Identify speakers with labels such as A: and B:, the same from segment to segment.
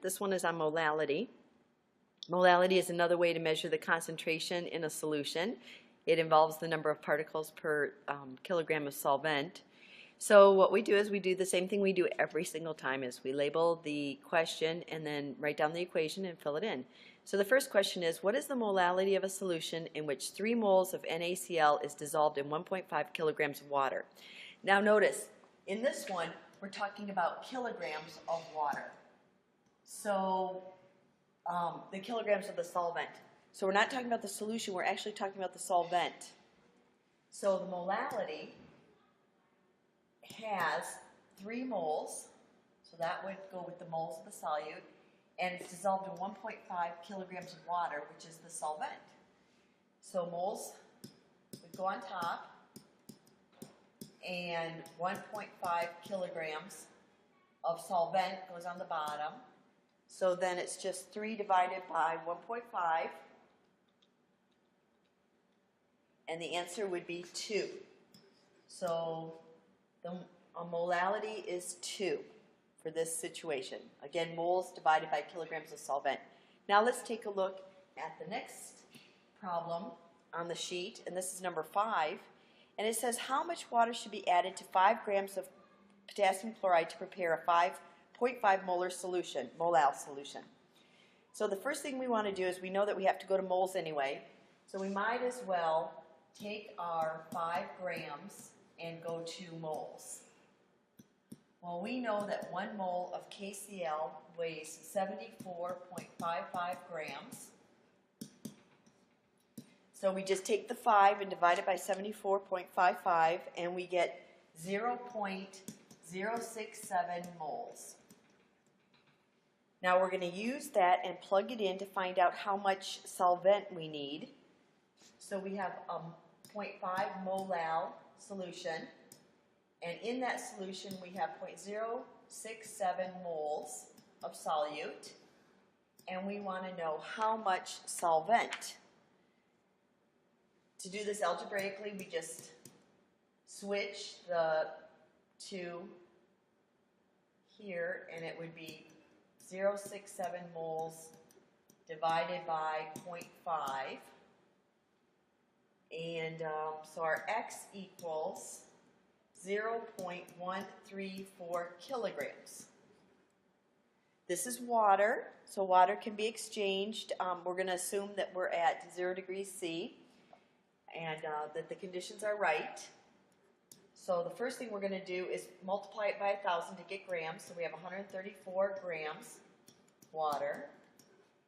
A: This one is on molality. Molality is another way to measure the concentration in a solution. It involves the number of particles per kilogram of solvent. So what we do is we do the same thing we do every single time is we label the question and then write down the equation and fill it in. So the first question is, what is the molality of a solution in which 3 moles of NaCl is dissolved in 1.5 kilograms of water? Now notice, in this one, we're talking about kilograms of water. So the kilograms of the solvent. So we're not talking about the solution, we're actually talking about the solvent. So the molality has 3 moles, so that would go with the moles of the solute, and it's dissolved in 1.5 kilograms of water, which is the solvent. So moles would go on top, and 1.5 kilograms of solvent goes on the bottom. So then it's just 3 divided by 1.5, and the answer would be 2. So the molality is 2 for this situation. Again, moles divided by kilograms of solvent. Now let's take a look at the next problem on the sheet, and this is number 5. And it says how much water should be added to 5 grams of potassium chloride to prepare a 5.5 molar solution, Molal solution. So the first thing we want to do is we know that we have to go to moles anyway, so we might as well take our 5 grams and go to moles. Well, we know that 1 mole of KCl weighs 74.55 grams. So we just take the 5 and divide it by 74.55 and we get 0.067 moles. Now we're going to use that and plug it in to find out how much solvent we need. So we have a 0.5 molal solution, and in that solution we have 0.067 moles of solute, and we want to know how much solvent. To do this algebraically, we just switch the 2 here, and it would be 0.067 moles divided by 0.5. And so our X equals 0.134 kilograms. This is water, so water can be exchanged. We're going to assume that we're at 0 degrees C and that the conditions are right. So the first thing we're going to do is multiply it by 1,000 to get grams. So we have 134 grams water.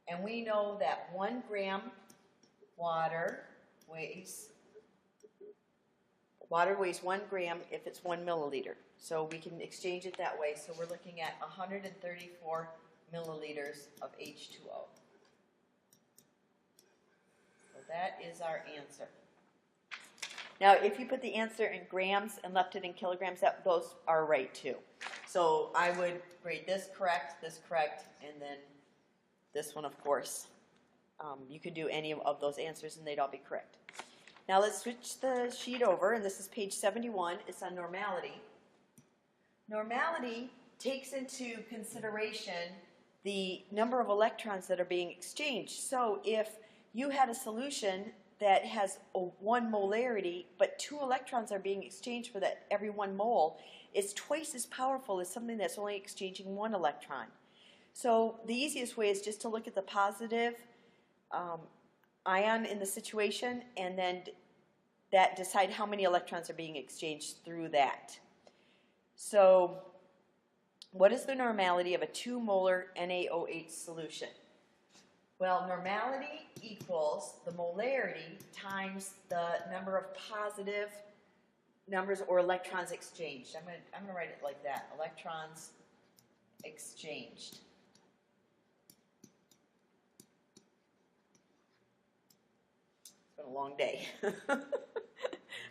A: And we know that 1 gram water weighs 1 gram if it's 1 milliliter. So we can exchange it that way. So we're looking at 134 milliliters of H2O. So that is our answer. Now, if you put the answer in grams and left it in kilograms, those are right too. So I would grade this correct, and then this one, of course. You could do any of those answers and they'd all be correct. Now let's switch the sheet over, and this is page 71. It's on normality. Normality takes into consideration the number of electrons that are being exchanged. So if you had a solution that has 1 molarity, but 2 electrons are being exchanged for that every 1 mole, it's twice as powerful as something that's only exchanging 1 electron. So the easiest way is just to look at the positive ion in the situation and then decide how many electrons are being exchanged through that. So what is the normality of a 2 molar NaOH solution? Well, normality equals the molarity times the number of positive numbers or electrons exchanged. I'm going to write it like that, electrons exchanged. It's been a long day, but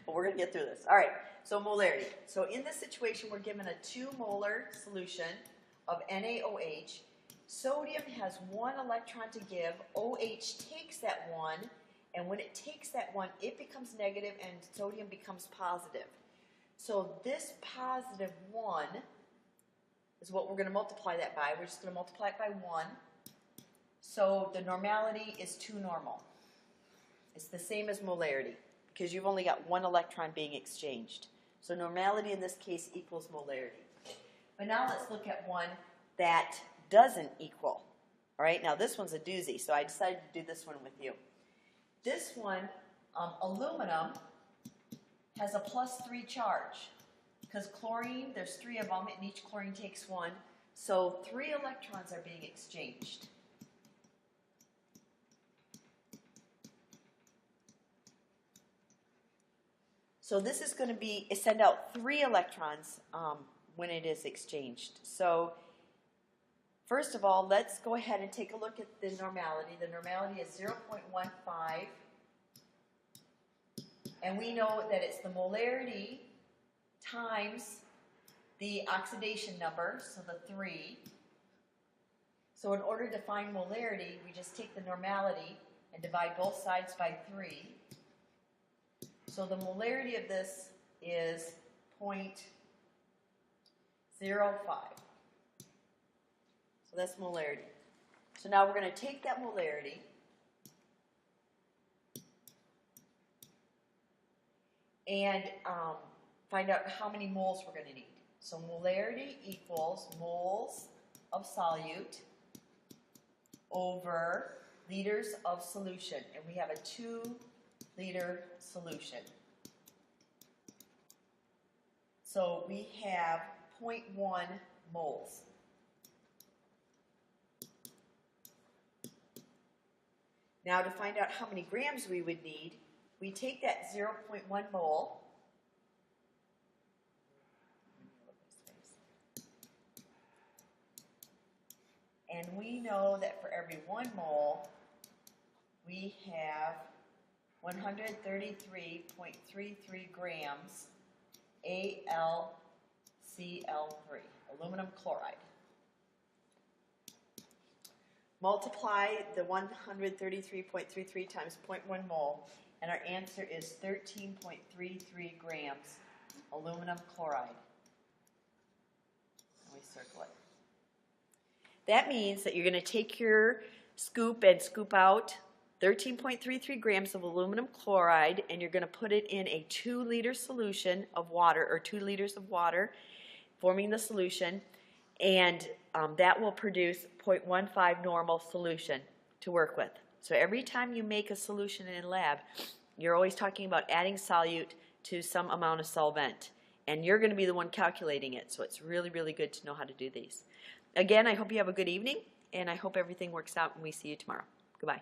A: we're going to get through this. All right, so molarity. So in this situation, we're given a 2 molar solution of NaOH. Sodium has 1 electron to give. OH takes that 1, and when it takes that 1, it becomes negative and sodium becomes positive. So this positive 1 is what we're going to multiply that by. We're just going to multiply it by 1. So the normality is 2 normal. It's the same as molarity because you've only got 1 electron being exchanged. So normality in this case equals molarity. But now let's look at one that doesn't equal. All right, now this one's a doozy, so I decided to do this one with you. This one, aluminum, has a +3 charge. Because chlorine, there's 3 of them, and each chlorine takes 1. So 3 electrons are being exchanged. So this is going to send out 3 electrons when it is exchanged. So first of all, let's go ahead and take a look at the normality. The normality is 0.15. And we know that it's the molarity times the oxidation number, so the 3. So in order to find molarity, we just take the normality and divide both sides by 3. So the molarity of this is 0.05. So that's molarity. So now we're going to take that molarity and find out how many moles we're going to need. So molarity equals moles of solute over liters of solution. And we have a 2-liter solution. So we have 0.1 moles. Now to find out how many grams we would need, we take that 0.1 mole and we know that for every 1 mole we have 133.33 grams AL-CL3, aluminum chloride. Multiply the 133.33 times 0.1 mole, and our answer is 13.33 grams aluminum chloride. And we circle it. That means that you're going to take your scoop and scoop out 13.33 grams of aluminum chloride, and you're going to put it in a 2-liter solution of water, or 2 liters of water, forming the solution, and that will produce 0.15 normal solution to work with. So every time you make a solution in a lab, you're always talking about adding solute to some amount of solvent, and you're going to be the one calculating it, so it's really, really good to know how to do these. Again, I hope you have a good evening, and I hope everything works out, and we see you tomorrow. Goodbye.